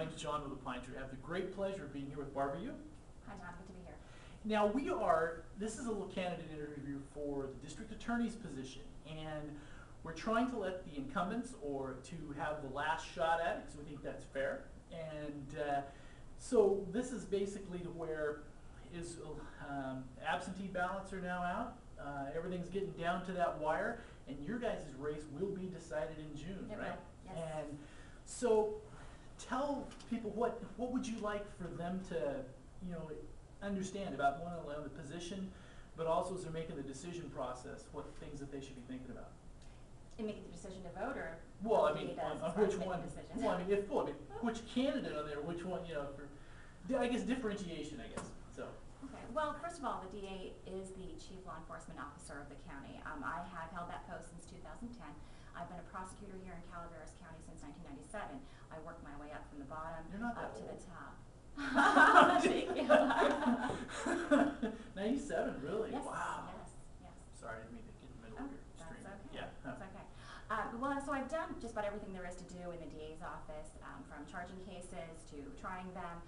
name's John with the Pine Tree. I have the great pleasure of being here with Barbara Yook. Hi, John. Good to be here. Now this is a little candidate interview for the district attorney's position, and we're trying to let the incumbents or to have the last shot at it, because we think that's fair. And so this is basically to where absentee ballots are now out. Everything's getting down to that wire, and your guys' race will be decided in June, It right? will, yes. And so tell people what would you like for them to, understand about one on the position, but also as they're making the decision process, what things that they should be thinking about. In making the decision to vote, or Well, I mean, on which one? Decisions? Well, I mean, which candidate on there? Which one? I guess differentiation. I guess so. Okay. Well, first of all, the DA is the chief law enforcement officer of the county. I have held that post since 2010. I've been a prosecutor here in Calaveras County since 1997. I worked my way up from the bottom up to the top. Thank you. 97, really? Yes. Wow. Yes. Sorry, I didn't mean to get in the middle of your stream. That's okay. Yeah. That's okay. Well, so I've done just about everything there is to do in the DA's office, from charging cases to trying them.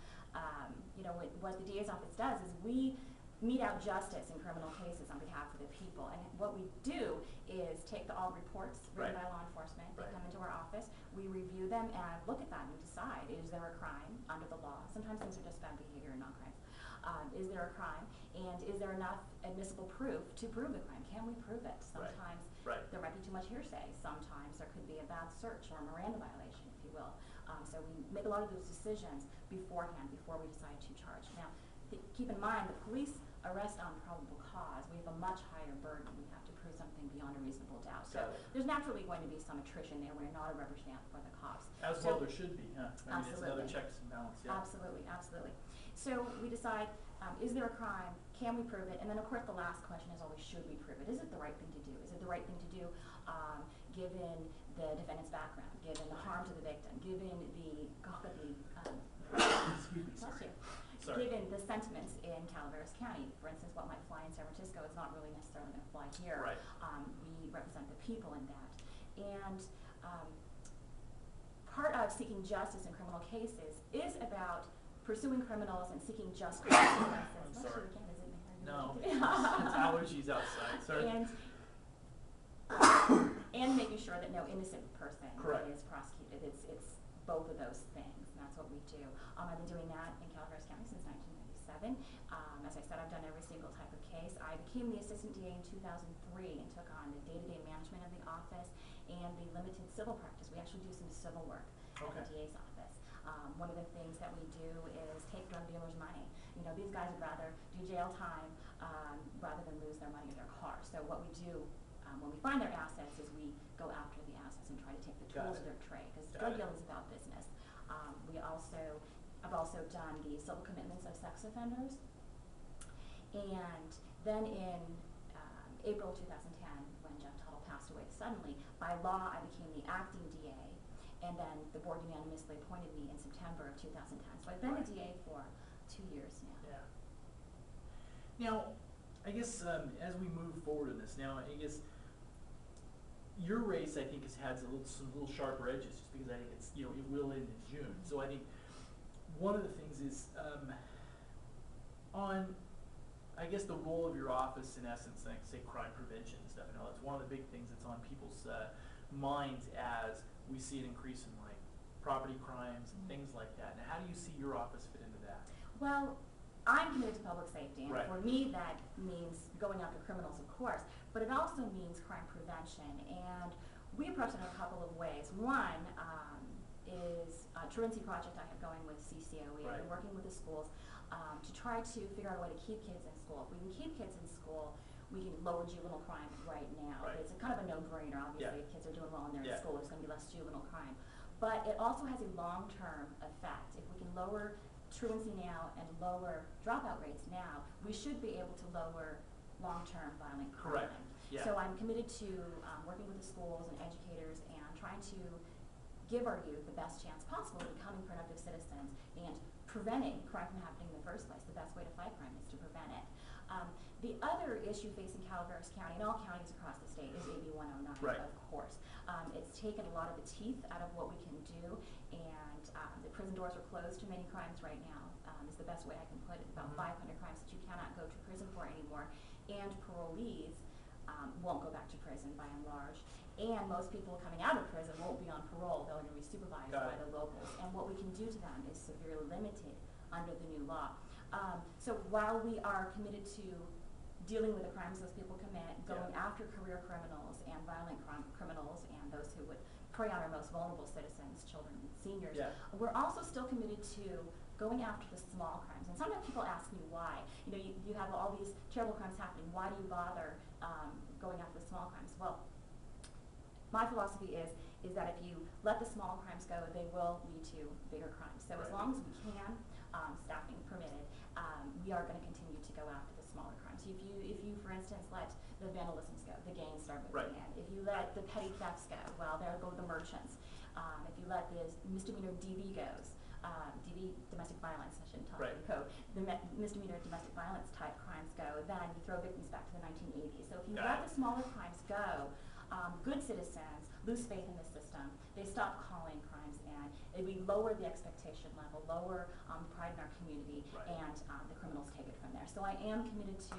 What the DA's office does is we mete out justice in criminal cases on behalf of the people. And what we do is take all reports written by law enforcement. They come into our office. We review them and look at them and decide, is there a crime under the law? Sometimes things are just bad behavior and not crimes. Is there a crime? And is there enough admissible proof to prove the crime? Can we prove it? Sometimes there might be too much hearsay. Sometimes there could be a bad search or a Miranda violation, if you will. So we make a lot of those decisions beforehand, before we decide to charge. Now, keep in mind, the police arrest on probable cause. We have a much higher burden. We have to prove something beyond a reasonable doubt. So there's naturally going to be some attrition there. We're not a rubber stamp for the cops. Well, there should be. Huh? I mean, absolutely. It's another checks and balance. Yeah. Absolutely. So we decide, is there a crime? Can we prove it? And then, of course, the last question is always, should we prove it? Is it the right thing to do? Is it the right thing to do given the defendant's background, given the harm to the victim, given given the sentiments in Calaveras County? For instance, what might fly in San Francisco is not really necessarily going to fly here. Right. We represent the people in that. And part of seeking justice in criminal cases is about pursuing criminals and seeking just consequences. I'm sorry. No, it's it's allergies outside. Sorry. And making sure that no innocent person is prosecuted. It's both of those things, and that's what we do. I've been doing that in Calaveras County since 1997. As I said, I've done every single type of case. I became the assistant DA in 2003 and took on the day-to-day management of the office and the limited civil practice. We actually do some civil work at the DA's office. One of the things that we do is take drug dealers' money. These guys would rather do jail time rather than lose their money or their car. So what we do when we find their assets is we go after the assets and try to take the tools of their trade, because drug dealing is about business. I've also done the civil commitments of sex offenders. And then in April 2010, when Jeff Tuttle passed away suddenly, by law I became the acting DA, and then the board unanimously appointed me in September of 2010. So I've been a DA for 2 years now. Yeah. Now, I guess as we move forward in this, your race, I think, has had some little sharper edges, just because I think it's, it will end in June. So I think one of the things is on, I guess, the role of your office, in essence, like, say, crime prevention and stuff. That's one of the big things that's on people's minds as we see an increase in, like, property crimes and things like that. Now, how do you see your office fit into that? Well, I'm committed to public safety, and for me that means going after criminals, of course, but it also means crime prevention, and we approach it in a couple of ways. One is a truancy project I have going with CCOE. I've been working with the schools to try to figure out a way to keep kids in school. If we can keep kids in school, we can lower juvenile crime right now. It's a kind of a no-brainer, obviously. If kids are doing well and they're in school, there's going to be less juvenile crime. But it also has a long-term effect. If we can lower truancy now and lower dropout rates now, we should be able to lower long-term violent crime. So I'm committed to working with the schools and educators and trying to give our youth the best chance possible of becoming productive citizens and preventing crime from happening in the first place. The best way to fight crime is to prevent it. The other issue facing Calaveras County and all counties across the state is AB 109, Right. of course. It's taken a lot of the teeth out of what we can do, and the prison doors are closed to many crimes right now, is the best way I can put it. About 500 crimes that you cannot go to prison for anymore, and parolees won't go back to prison by and large. And most people coming out of prison won't be on parole. They're going to be supervised by the locals. And what we can do to them is severely limited under the new law. So while we are committed to dealing with the crimes those people commit, going after career criminals and violent criminals and those who would prey on our most vulnerable citizens, children and seniors, we're also still committed to going after the small crimes. And sometimes people ask me why. You know, you have all these terrible crimes happening. Why do you bother going after the small crimes? Well, my philosophy is that if you let the small crimes go, they will lead to bigger crimes. So as long as we can, staffing permitted, we are going to continue to go after the smaller crimes. If you, for instance, let the vandalisms go, the gangs start moving in. If you let the petty thefts go, well, there go the merchants. If you let the misdemeanor DV goes, DV, domestic violence, I shouldn't talk in code, the misdemeanor domestic violence type crimes go, then you throw victims back to the 1980s. So if you let the smaller crimes go, good citizens lose faith in the system. They stop calling crimes in. We lower the expectation level, lower pride in our community, and the criminals take it from there. So I am committed to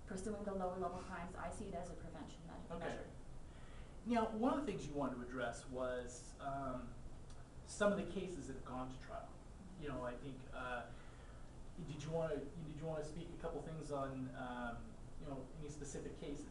pursuing the lower level crimes. I see it as a prevention measure. Now, one of the things you wanted to address was some of the cases that have gone to trial. You know, I think did you want to speak a couple things on you know, any specific cases?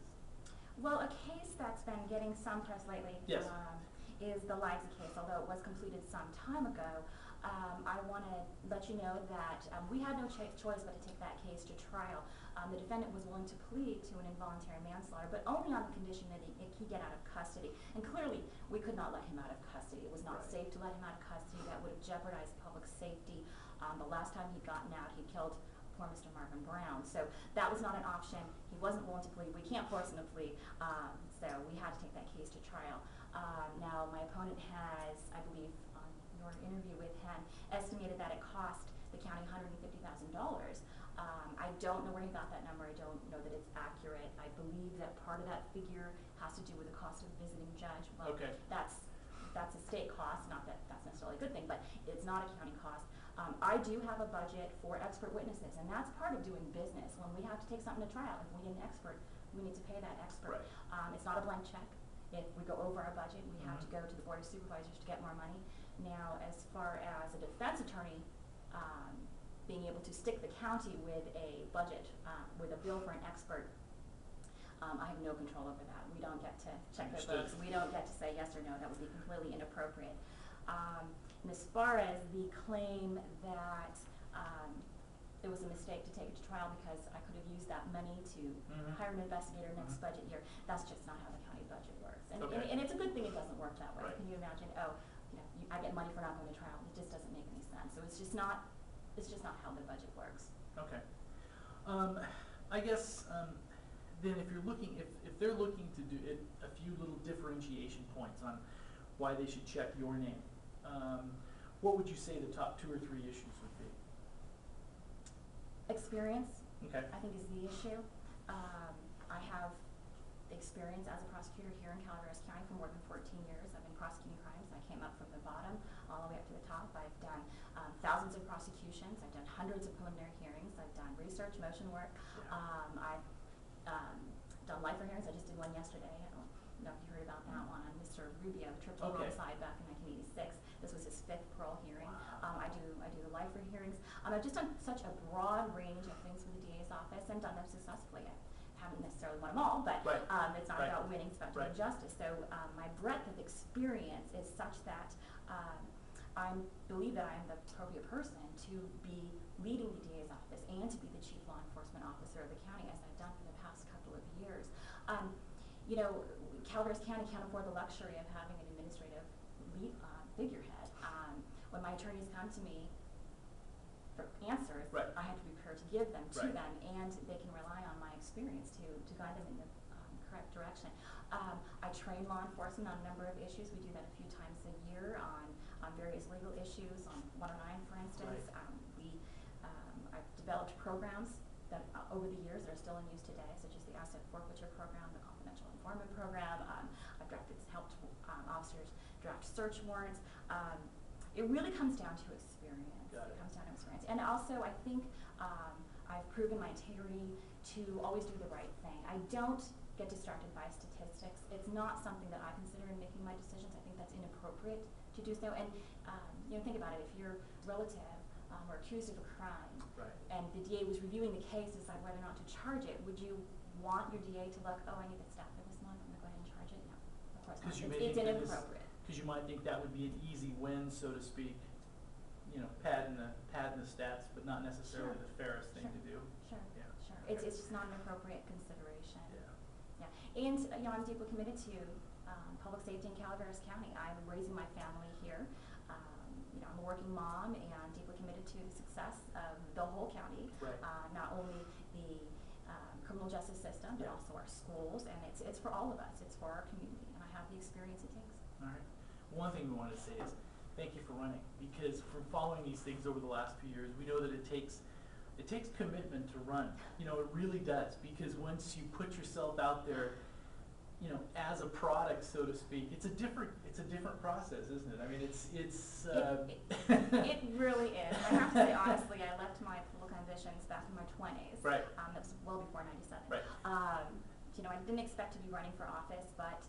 Well, a case that's been getting some press lately is the Liza case. Although it was completed some time ago, I want to let you know that we had no choice but to take that case to trial. The defendant was willing to plead to an involuntary manslaughter, but only on the condition that he get out of custody. And clearly, we could not let him out of custody. It was not safe to let him out of custody. That would have jeopardized public safety. The last time he'd gotten out, he killed poor Mr. Marvin Brown. So that was not an option. He wasn't willing to plead. We can't force him to plead. So we had to take that case to trial. Now, my opponent has, I believe, on your interview with him, estimated that it cost the county $150,000. I don't know where he got that number. I don't know that it's accurate. I believe that part of that figure has to do with the cost of a visiting judge. Well, that's a state cost. Not that that's necessarily a good thing, but it's not a county cost. I do have a budget for expert witnesses, and that's part of doing business. When we have to take something to trial, if we need an expert, we need to pay that expert. It's not a blank check. If we go over our budget, we have to go to the Board of Supervisors to get more money. Now, as far as a defense attorney being able to stick the county with a budget, with a bill for an expert, I have no control over that. We don't get to check their books. We don't get to say yes or no. That would be completely inappropriate. And as far as the claim that it was a mistake to take it to trial because I could have used that money to hire an investigator next budget year, that's just not how the county budget works. And, and it's a good thing it doesn't work that way. Can you imagine, oh, you know, I get money for not going to trial. It just doesn't make any sense. So it's just not how the budget works. Okay. I guess then if you're looking, if they're looking to do it, a few little differentiation points on why they should check your name, what would you say the top 2 or 3 issues would be? Experience, I think, is the issue. I have experience as a prosecutor here in Calaveras County for more than 14 years. I've been prosecuting crimes. I came up from the bottom all the way up to the top. I've done thousands of prosecutions. I've done hundreds of preliminary hearings. I've done research, motion work. I've done lifer hearings. I just did one yesterday. I don't know if you heard about that one on Mr. Rubio, triple homicide back in 1986. This was his 5th parole hearing. I do the lifer hearings. I've just done such a broad range of things with the DA's office and done them successfully. I haven't necessarily won them all, but it's not about winning, it's about doing justice. So my breadth of experience is such that I believe that I am the appropriate person to be leading the DA's office and to be the chief law enforcement officer of the county, as I've done for the past couple of years. You know, Calaveras County can't afford the luxury of having an administrative figurehead. When my attorneys come to me for answers, I have to be prepared to give them to them, and they can rely on my experience to guide them in the correct direction. I train law enforcement on a number of issues. We do that a few times a year on various legal issues, on 109, for instance. I've developed programs that over the years that are still in use today, such as the asset forfeiture program, the confidential informant program. I've helped officers draft search warrants. It really comes down to experience. Got it. It comes down to experience. And also, I think I've proven my integrity to always do the right thing. I don't get distracted by statistics. It's not something that I consider in making my decisions. I think that's inappropriate to do so. And think about it. If your relative were accused of a crime, Right. and the DA was reviewing the case to decide whether or not to charge it, would you want your DA to look, oh, I need the staff for this month, I'm going to go ahead and charge it? No, of course not. It's inappropriate. Because you might think that would be an easy win, so to speak, padding the stats, but not necessarily Sure. the fairest thing to do. Sure, Yeah. sure. Okay. It's just not an appropriate consideration. Yeah. Yeah, and I'm deeply committed to public safety in Calaveras County. I'm raising my family here. I'm a working mom and deeply committed to the success of the whole county. Right. Not only the criminal justice system, but Yeah. also our schools, and it's for all of us. It's for our community, and I have the experience it takes. All right. One thing we wanted to say is thank you for running, because from following these things over the last few years, we know that it takes commitment to run. It really does, because once you put yourself out there, as a product, so to speak, it's a different process, isn't it? I mean, It really is. I have to say, honestly, I left my political ambitions back in my 20s. Right. That was well before 97. Right. I didn't expect to be running for office, but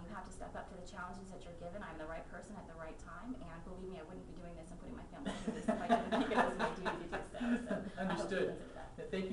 you have to step up to the challenges that you're given. I'm the right person at the right time, and believe me, I wouldn't be doing this and putting my family through this if I didn't think it was my duty to do so. Understood. Thank you.